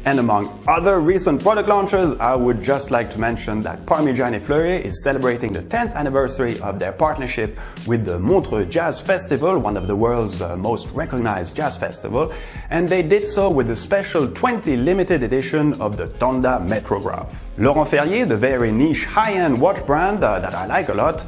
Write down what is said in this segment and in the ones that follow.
And among other recent product launches, I would just like to mention that Parmigiani Fleurier is celebrating the 10th anniversary of their partnership with the Montreux Jazz Festival, one of the world's most recognized jazz festival, and they did so with a special 20 limited edition of the Tonda Metrograph. Laurent Ferrier, the very niche high-end watch brand that I like a lot,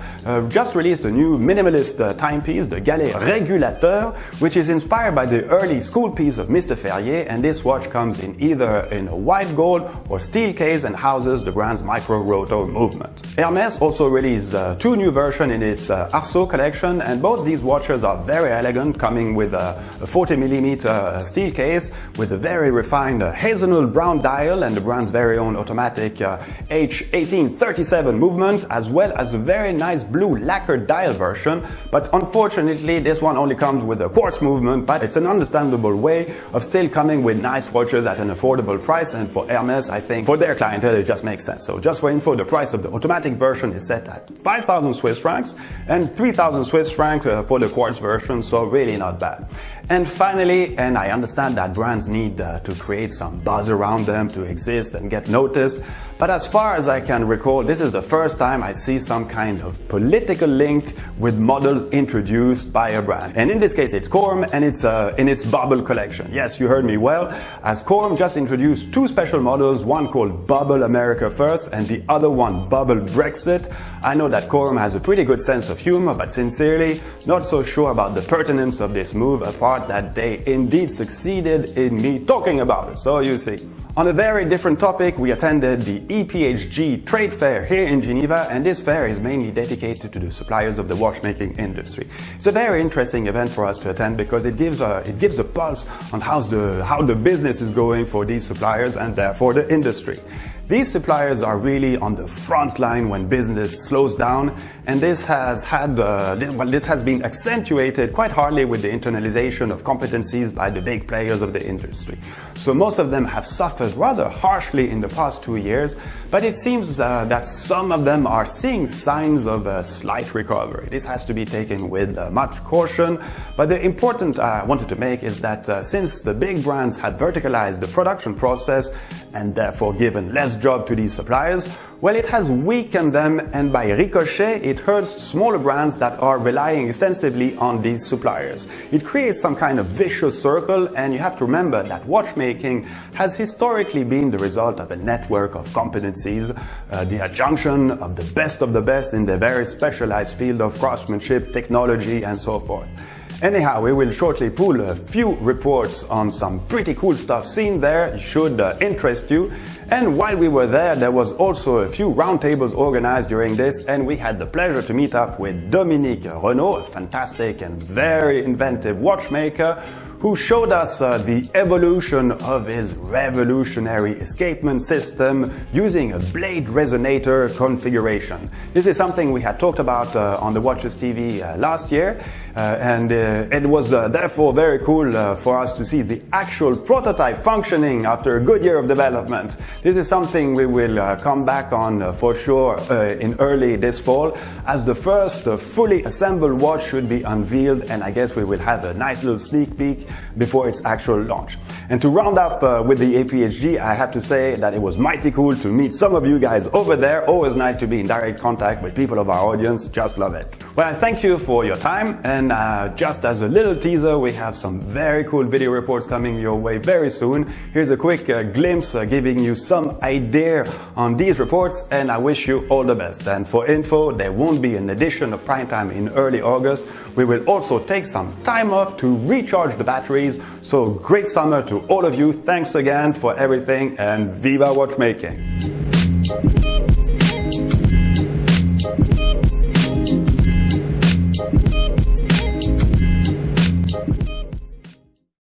just released a new minimalist timepiece, the Galet Régulateur, which is inspired by the early school piece of Mr. Ferrier, and this watch comes in either in a white gold or steel case and houses the brand's micro-rotor movement. Hermes also released two new versions in its Arceau collection, and both these watches are very elegant, coming with a 40mm steel case with a very refined hazelnut brown dial and the brand's very own automatic H1837 movement, as well as a very nice blue lacquered dial version. But unfortunately, this one only comes with a quartz movement, but it's an understandable way of still coming with nice watches at an affordable price, and for Hermes, I think for their clientele it just makes sense. So just for info, the price of the automatic version is set at 5,000 Swiss francs and 3,000 Swiss francs for the quartz version, so really not bad. And finally, and I understand that brands need to create some buzz around them to exist and get noticed, but as far as I can recall, this is the first time I see some kind of political link with models introduced by a brand. And in this case, it's Corum, and it's in its Bubble collection. Yes, you heard me well, as Corum just introduced two special models, one called Bubble America First and the other one Bubble Brexit. I know that Corum has a pretty good sense of humor, but sincerely, not so sure about the pertinence of this move, apart that they indeed succeeded in me talking about it. So you see. On a very different topic, we attended the EPHG trade fair here in Geneva, and this fair is mainly dedicated to the suppliers of the watchmaking industry. It's a very interesting event for us to attend because it gives a pulse on how the business is going for these suppliers and therefore the industry. These suppliers are really on the front line when business slows down, and this has been accentuated quite hardly with the internalization of competencies by the big players of the industry. So most of them have suffered rather harshly in the past 2 years, but it seems that some of them are seeing signs of a slight recovery. This has to be taken with much caution, but the important I wanted to make is that since the big brands had verticalized the production process and therefore given less job to these suppliers, well, it has weakened them, and by ricochet, it hurts smaller brands that are relying extensively on these suppliers. It creates some kind of vicious circle, and you have to remember that watchmaking has historically been the result of a network of competencies, the adjunction of the best in their very specialized field of craftsmanship, technology, and so forth. Anyhow, we will shortly pull a few reports on some pretty cool stuff seen there. It should interest you. And while we were there was also a few roundtables organized during this, and we had the pleasure to meet up with Dominique Renaud, a fantastic and very inventive watchmaker, who showed us the evolution of his revolutionary escapement system using a blade resonator configuration. This is something we had talked about on the Watches TV last year, and it was therefore very cool for us to see the actual prototype functioning after a good year of development. This is something we will come back on for sure in early this fall, as the first fully assembled watch should be unveiled, and I guess we will have a nice little sneak peek before its actual launch. And to round up with the APHG, I have to say that it was mighty cool to meet some of you guys over there. Always nice to be in direct contact with people of our audience. Just love it. Well, I thank you for your time, and just as a little teaser, we have some very cool video reports coming your way very soon. Here's a quick glimpse giving you some idea on these reports, and I wish you all the best. And for info, there won't be an edition of Prime Time in early August. We will also take some time off to recharge the batteries. So great summer to all of you. Thanks again for everything, and viva watchmaking.